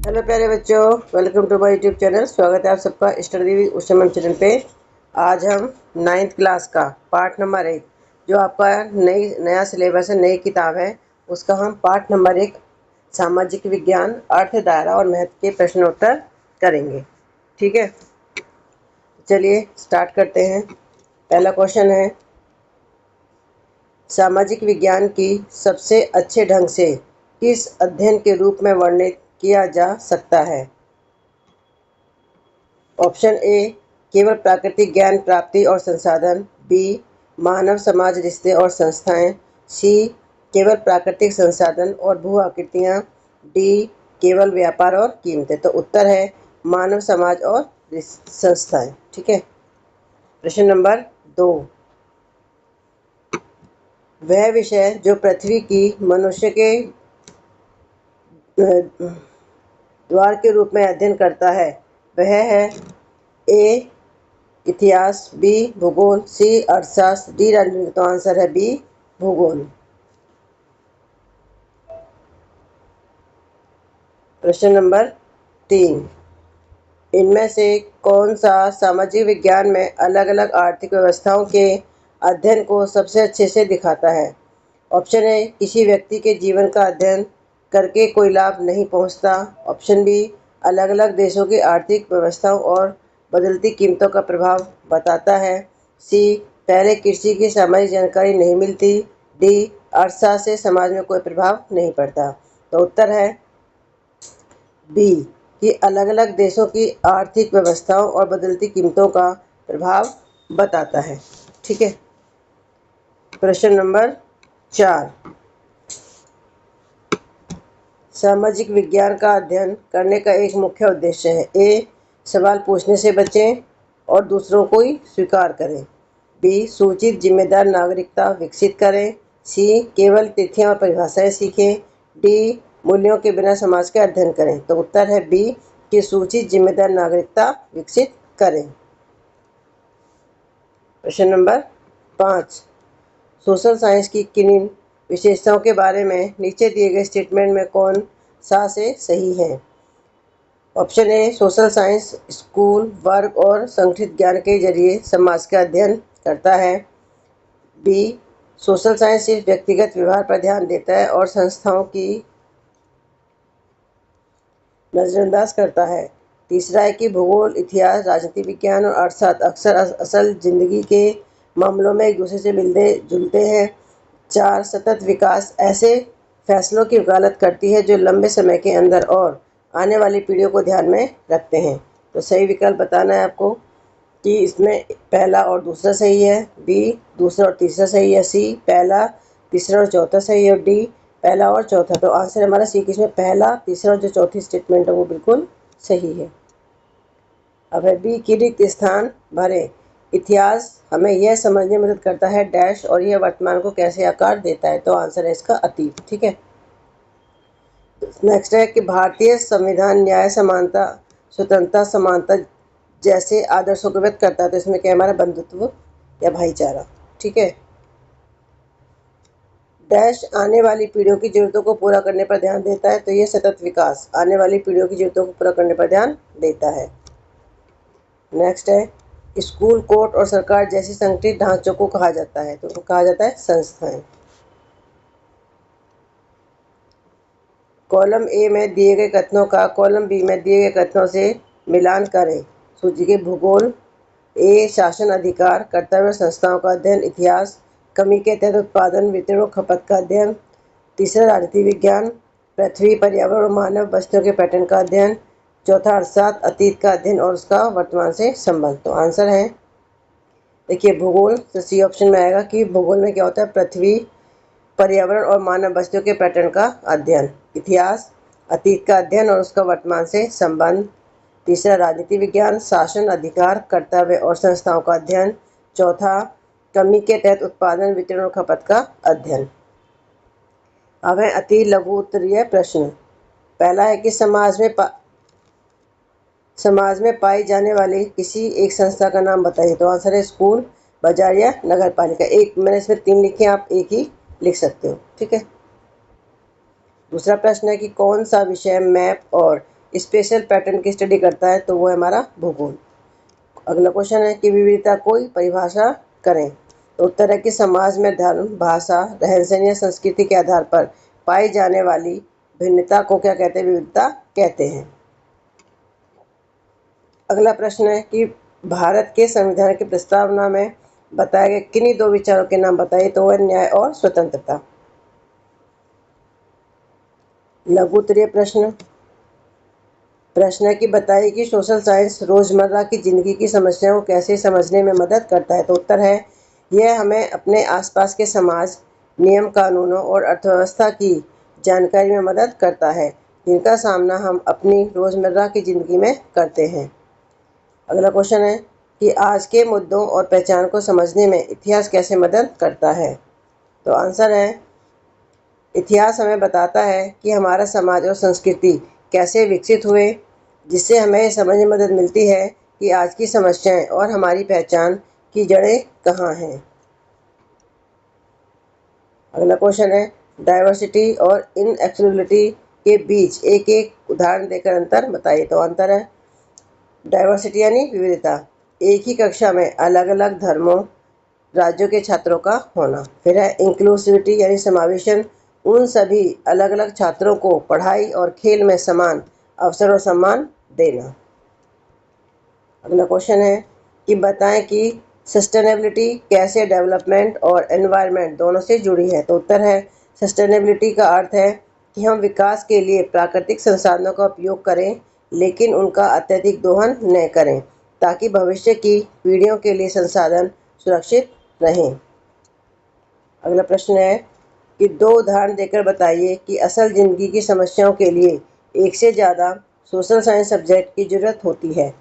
Hello प्यारे बच्चों, welcome to my YouTube channel. स्वागत है आप सबका स्टडी विद उषा चैनल पे। आज हम 9th क्लास का पार्ट नंबर 1 जो आपका नया सिलेबस है, नई किताब है, उसका हम पार्ट नंबर 1 सामाजिक विज्ञान, अर्थ, दायरा और महत्व के प्रश्नोत्तर करेंगे। ठीक है, चलिए स्टार्ट करते हैं। पहला क्वेश्चन है, सामाजिक विज्ञान की सबसे अच्छे ढंग से किस अध्ययन के रूप में वर्णित किया जा सकता है? ऑप्शन ए, केवल प्राकृतिक ज्ञान प्राप्ति और संसाधन। बी, मानव समाज रिश्ते और संस्थाएं। सी, केवल प्राकृतिक संसाधन और भू आकृतियाँ। डी, केवल व्यापार और कीमतें। तो उत्तर है मानव समाज और संस्थाएं। ठीक है, प्रश्न नंबर 2, वह विषय जो पृथ्वी की मनुष्य के द्वार के रूप में अध्ययन करता है वह है ए, इतिहास। बी, भूगोल। सी, अर्थशास्त्र। डी, राजनीति। तो आंसर है बी, भूगोल। प्रश्न नंबर 3, इनमें से कौन सा सामाजिक विज्ञान में अलग अलग आर्थिक व्यवस्थाओं के अध्ययन को सबसे अच्छे से दिखाता है? ऑप्शन ए, किसी व्यक्ति के जीवन का अध्ययन करके कोई लाभ नहीं पहुंचता। ऑप्शन बी, अलग अलग देशों की आर्थिक व्यवस्थाओं और बदलती कीमतों का प्रभाव बताता है। सी, पहले कृषि की सामाजिक जानकारी नहीं मिलती। डी, अर्थशास्त्र से समाज में कोई प्रभाव नहीं पड़ता। तो उत्तर है बी, कि अलग अलग देशों की आर्थिक व्यवस्थाओं और बदलती कीमतों का प्रभाव बताता है। ठीक है, प्रश्न नंबर 4, सामाजिक विज्ञान का अध्ययन करने का एक मुख्य उद्देश्य है। ए, सवाल पूछने से बचें और दूसरों को ही स्वीकार करें। बी, सूचित जिम्मेदार नागरिकता विकसित करें। सी, केवल तिथियां और परिभाषाएं सीखें। डी, मूल्यों के बिना समाज का अध्ययन करें। तो उत्तर है बी, कि सूचित जिम्मेदार नागरिकता विकसित करें। प्रश्न नंबर 5, सोशल साइंस की किन विशेषताओं के बारे में नीचे दिए गए स्टेटमेंट में कौन सा से सही है? Option A, social science school, वर्ग और संगठित ज्ञान के जरिए समाज का अध्ययन करता है। बी, सोशल साइंस सिर्फ व्यक्तिगत व्यवहार पर ध्यान देता है और संस्थाओं की नज़रअंदाज करता है। तीसरा है कि भूगोल, इतिहास, राजनीति विज्ञान और अर्थशास्त्र अक्सर असल जिंदगी के मामलों में एक दूसरे से मिलते जुलते हैं। 4, सतत विकास ऐसे फैसलों की वकालत करती है जो लंबे समय के अंदर और आने वाली पीढ़ियों को ध्यान में रखते हैं। तो सही विकल्प बताना है आपको कि इसमें पहला और दूसरा सही है। बी, दूसरा और तीसरा सही है। सी, पहला, तीसरा और चौथा सही है। और डी, पहला और चौथा। तो आंसर हमारा सी, इसमें पहला, तीसरा और जो चौथी स्टेटमेंट है वो बिल्कुल सही है। अब है बी, की रिक्त स्थान भरें। इतिहास हमें यह समझने में मदद करता है डैश और यह वर्तमान को कैसे आकार देता है। तो आंसर है इसका अतीत। ठीक है, नेक्स्ट है कि भारतीय संविधान न्याय, समानता, स्वतंत्रता, समानता जैसे आदर्शों को व्यक्त करता है। तो इसमें क्या हमारा बंधुत्व या भाईचारा। ठीक है, डैश आने वाली पीढ़ियों की जरूरतों को पूरा करने पर ध्यान देता है। तो ये सतत विकास आने वाली पीढ़ियों की जरूरतों को पूरा करने पर ध्यान देता है। नेक्स्ट है, स्कूल, कोर्ट और सरकार जैसी संगठित ढांचों को कहा जाता है। तो उनको कहा जाता है संस्थाएं। कॉलम ए में दिए गए कथनों का कॉलम बी में दिए गए कथनों से मिलान करें। सूची के भूगोल, ए, शासन अधिकार, कर्तव्य, संस्थाओं का अध्ययन। इतिहास, कमी के तहत उत्पादन, वितरण और खपत का अध्ययन। तीसरा, राजनीति विज्ञान, पृथ्वी, पर्यावरण और मानव बस्तियों के पैटर्न का अध्ययन। चौथा, अर्थशास्त्र, अतीत का अध्ययन और उसका वर्तमान से संबंध। तो आंसर है देखिए भूगोल। तो सी ऑप्शन में आएगा कि भूगोल में क्या होता है, पृथ्वी, पर्यावरण और मानव बस्तियों के पैटर्न का अध्ययन। इतिहास, अतीत का अध्ययन और उसका वर्तमान से संबंध। तीसरा, राजनीति विज्ञान, शासन अधिकार, कर्तव्य और संस्थाओं का अध्ययन। चौथा, कमी के तहत उत्पादन, वितरण और खपत का अध्ययन। अब है अति लघु उत्तरीय प्रश्न। पहला है कि समाज में पाई जाने वाली किसी एक संस्था का नाम बताइए। तो आंसर है स्कूल, बाजार या नगर पालिका। एक, मैंने इसमें 3 लिखे, आप एक ही लिख सकते हो। ठीक है, दूसरा प्रश्न है कि कौन सा विषय मैप और स्पेशल पैटर्न की स्टडी करता है तो वो है हमारा भूगोल। अगला क्वेश्चन है कि विविधता कोई परिभाषा करें। तो उत्तर है कि समाज में धर्म, भाषा, रहन सहन या संस्कृति के आधार पर पाई जाने वाली भिन्नता को क्या कहते हैं? विविधता कहते हैं। अगला प्रश्न है कि भारत के संविधान की प्रस्तावना में बताए गए किन्हीं दो विचारों के नाम बताइए। तो वह न्याय और स्वतंत्रता। लघु उत्तरीय प्रश्न है कि बताइए कि सोशल साइंस रोजमर्रा की जिंदगी की समस्याओं को कैसे समझने में मदद करता है। तो उत्तर है यह हमें अपने आसपास के समाज, नियम कानूनों और अर्थव्यवस्था की जानकारी में मदद करता है जिनका सामना हम अपनी रोजमर्रा की जिंदगी में करते हैं। अगला क्वेश्चन है कि आज के मुद्दों और पहचान को समझने में इतिहास कैसे मदद करता है। तो आंसर है इतिहास हमें बताता है कि हमारा समाज और संस्कृति कैसे विकसित हुए, जिससे हमें समझने में मदद मिलती है कि आज की समस्याएं और हमारी पहचान की जड़ें कहाँ हैं। अगला क्वेश्चन है डाइवर्सिटी और इनएक्सेसिबिलिटी के बीच एक एक उदाहरण देकर अंतर बताइए। तो अंतर है डाइवर्सिटी यानी विविधता, एक ही कक्षा में अलग अलग धर्मों, राज्यों के छात्रों का होना। फिर है इंक्लूसिविटी यानी समावेशन, उन सभी अलग अलग छात्रों को पढ़ाई और खेल में समान अवसर और सम्मान देना। अगला क्वेश्चन है कि बताएं कि सस्टेनेबिलिटी कैसे डेवलपमेंट और एनवायरनमेंट दोनों से जुड़ी है। तो उत्तर है सस्टेनेबिलिटी का अर्थ है कि हम विकास के लिए प्राकृतिक संसाधनों का उपयोग करें लेकिन उनका अत्यधिक दोहन न करें ताकि भविष्य की पीढ़ियों के लिए संसाधन सुरक्षित रहें। अगला प्रश्न है कि दो उदाहरण देकर बताइए कि असल ज़िंदगी की समस्याओं के लिए एक से ज़्यादा सोशल साइंस सब्जेक्ट की ज़रूरत होती है।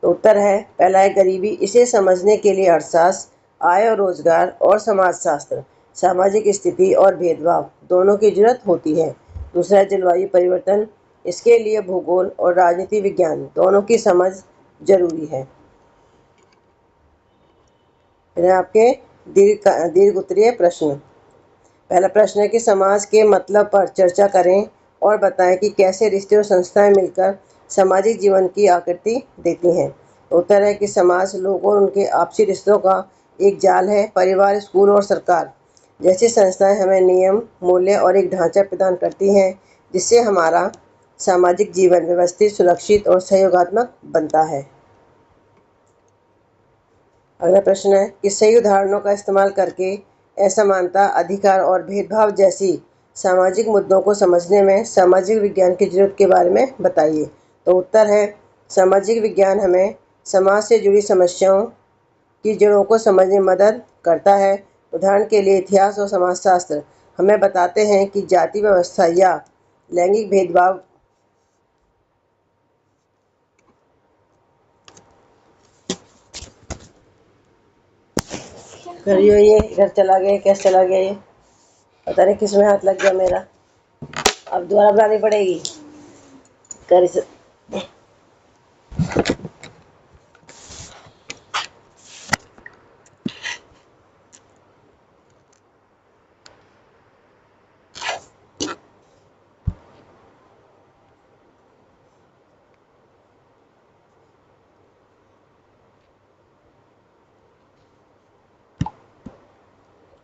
तो उत्तर है पहला है गरीबी, इसे समझने के लिए अर्थशास्त्र, आय और रोजगार और समाजशास्त्र, सामाजिक स्थिति और भेदभाव दोनों की जरूरत होती है। दूसरा है जलवायु परिवर्तन, इसके लिए भूगोल और राजनीति विज्ञान दोनों की समझ जरूरी है। फिर आपके दीर्घ उत्तरीय प्रश्न। पहला प्रश्न है कि समाज के मतलब पर चर्चा करें और बताएं कि कैसे रिश्ते और संस्थाएं मिलकर सामाजिक जीवन की आकृति देती हैं। उत्तर है कि समाज लोगों और उनके आपसी रिश्तों का एक जाल है। परिवार, स्कूल और सरकार जैसी संस्थाएं हमें नियम, मूल्य और एक ढांचा प्रदान करती हैं जिससे हमारा सामाजिक जीवन व्यवस्थित, सुरक्षित और सहयोगात्मक बनता है। अगला प्रश्न है कि सही उदाहरणों का इस्तेमाल करके असमानता, अधिकार और भेदभाव जैसी सामाजिक मुद्दों को समझने में सामाजिक विज्ञान की जरूरत के बारे में बताइए। तो उत्तर है सामाजिक विज्ञान हमें समाज से जुड़ी समस्याओं की जड़ों को समझने में मदद करता है। उदाहरण के लिए इतिहास और समाजशास्त्र हमें बताते हैं कि जाति व्यवस्था या लैंगिक भेदभाव करियो। ये इधर चला गया, कैसे चला गया ये पता नहीं, किस में हाथ लग गया मेरा। अब दोबारा बनानी पड़ेगी। कर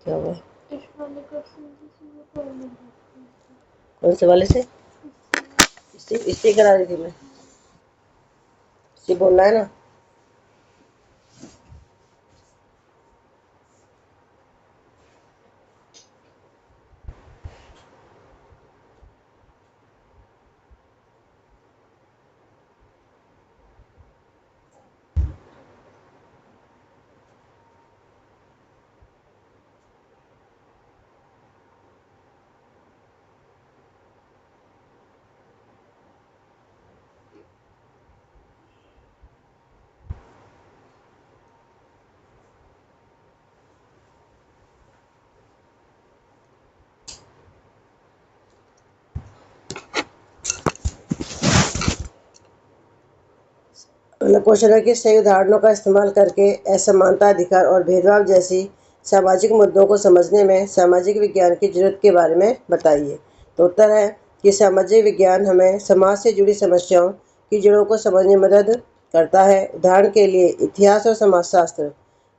क्या हुआ? कौन से वाले से? इससे करा रही थी मैं। इससे बोलना है ना। अगला क्वेश्चन है कि सही उदाहरणों का इस्तेमाल करके असमानता, अधिकार और भेदभाव जैसी सामाजिक मुद्दों को समझने में सामाजिक विज्ञान की जरूरत के बारे में बताइए। तो उत्तर है कि सामाजिक विज्ञान हमें समाज से जुड़ी समस्याओं की जड़ों को समझने में मदद करता है। उदाहरण के लिए इतिहास और समाजशास्त्र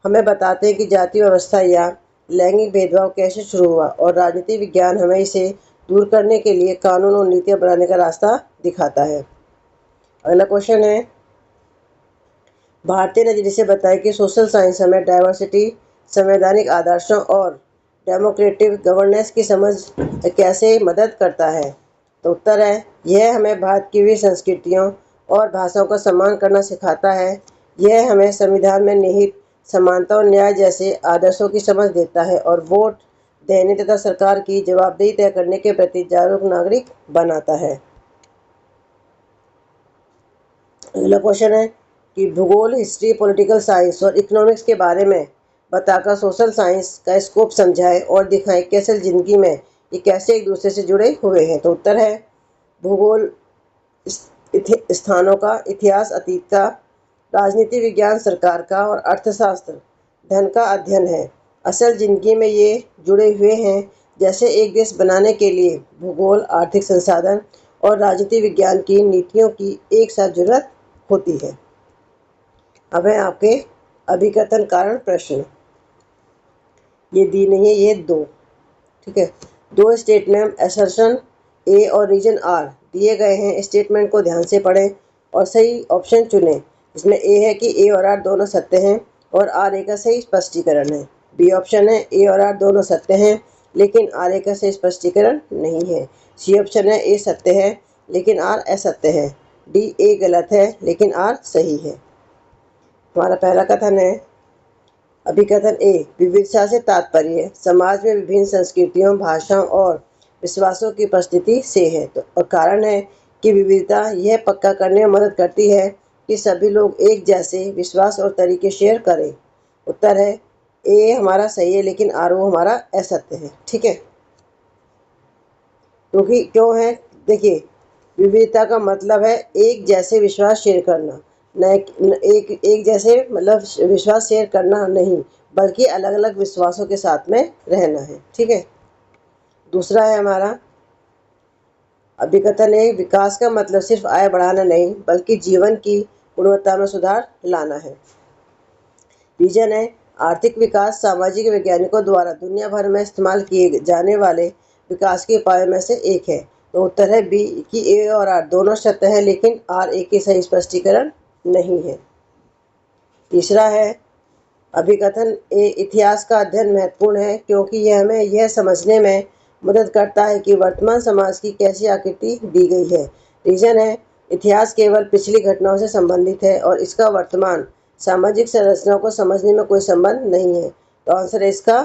हमें बताते हैं कि जाति व्यवस्था या लैंगिक भेदभाव कैसे शुरू हुआ, और राजनीति विज्ञान हमें इसे दूर करने के लिए कानून और नीतियाँ बनाने का रास्ता दिखाता है। अगला क्वेश्चन है, भारतीय नजरिए से बताएं कि सोशल साइंस हमें डाइवर्सिटी, संवैधानिक आदर्शों और डेमोक्रेटिक गवर्नेंस की समझ कैसे मदद करता है। तो उत्तर है, यह हमें भारत की विविध संस्कृतियों और भाषाओं का सम्मान करना सिखाता है। यह हमें संविधान में निहित समानता और न्याय जैसे आदर्शों की समझ देता है और वोट देने तथा सरकार की जवाबदेही तय करने के प्रति जागरूक नागरिक बनाता है। अगला क्वेश्चन है कि भूगोल, हिस्ट्री, पॉलिटिकल साइंस और इकोनॉमिक्स के बारे में बताकर सोशल साइंस का स्कोप समझाएं और दिखाएं कि असल जिंदगी में ये कैसे एक दूसरे से जुड़े हुए हैं। तो उत्तर है, भूगोल स्थानों का, इतिहास अतीत का, राजनीति विज्ञान सरकार का और अर्थशास्त्र धन का अध्ययन है। असल जिंदगी में ये जुड़े हुए हैं। जैसे एक देश बनाने के लिए भूगोल, आर्थिक संसाधन और राजनीति विज्ञान की नीतियों की एक साथ जरूरत होती है। अब है आपके अभिकथन कारण प्रश्न। ये दी नहीं है, ये दो, ठीक है। दो स्टेटमेंट असर्शन ए और रीजन आर दिए गए हैं। स्टेटमेंट को ध्यान से पढ़ें और सही ऑप्शन चुनें। इसमें ए है कि ए और आर दोनों सत्य हैं और आर ए का सही स्पष्टीकरण है। बी ऑप्शन है, ए और आर दोनों सत्य हैं लेकिन आर ए का सही स्पष्टीकरण नहीं है। सी ऑप्शन है, ए सत्य है लेकिन आर असत्य है। डी, ए गलत है लेकिन आर सही है। हमारा पहला कथन है, अभिकथन ए, विविधता से तात्पर्य समाज में विभिन्न संस्कृतियों, भाषाओं और विश्वासों की उपस्थिति से है। तो और कारण है कि विविधता यह पक्का करने में मदद करती है कि सभी लोग एक जैसे विश्वास और तरीके शेयर करें। उत्तर है, ए हमारा सही है लेकिन आर ओ हमारा असत्य है, ठीक है। क्योंकि क्यों है, देखिए, विविधता का मतलब है एक जैसे विश्वास शेयर करना, न एक जैसे मतलब विश्वास शेयर करना नहीं, बल्कि अलग अलग विश्वासों के साथ में रहना है, ठीक है। दूसरा है हमारा अभिकथन है, विकास का मतलब सिर्फ आय बढ़ाना नहीं बल्कि जीवन की गुणवत्ता में सुधार लाना है। रीजन है, आर्थिक विकास सामाजिक वैज्ञानिकों द्वारा दुनिया भर में इस्तेमाल किए जाने वाले विकास के उपायों में से एक है। तो उत्तर है बी कि ए और आर दोनों सत्य है लेकिन आर ए के सही स्पष्टीकरण नहीं है। तीसरा है अभिकथन ए, इतिहास का अध्ययन महत्वपूर्ण है क्योंकि यह हमें यह समझने में मदद करता है कि वर्तमान समाज की कैसी आकृति दी गई है। रीजन है, इतिहास केवल पिछली घटनाओं से संबंधित है और इसका वर्तमान सामाजिक संरचनाओं को समझने में कोई संबंध नहीं है। तो आंसर है इसका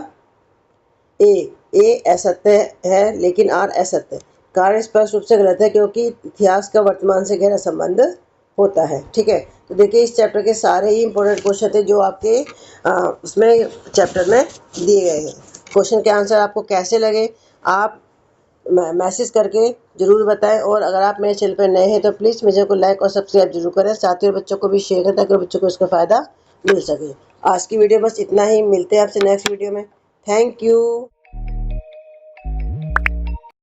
ए असत्य है लेकिन आर असत्य। कारण स्पष्ट रूप से गलत है क्योंकि इतिहास का वर्तमान से गहरा संबंध होता है, ठीक है। तो देखिए, इस चैप्टर के सारे ही इंपॉर्टेंट क्वेश्चन थे जो आपके उसमें चैप्टर में दिए गए हैं। क्वेश्चन के आंसर आपको कैसे लगे आप मैसेज करके ज़रूर बताएं, और अगर आप मेरे चैनल पर नए हैं तो प्लीज़ मुझे को लाइक और सब्सक्राइब जरूर करें, साथ ही और बच्चों को भी शेयर करें ताकि बच्चों को इसका फ़ायदा मिल सके। आज की वीडियो बस इतना ही, मिलते हैं आपसे नेक्स्ट वीडियो में। Thank you.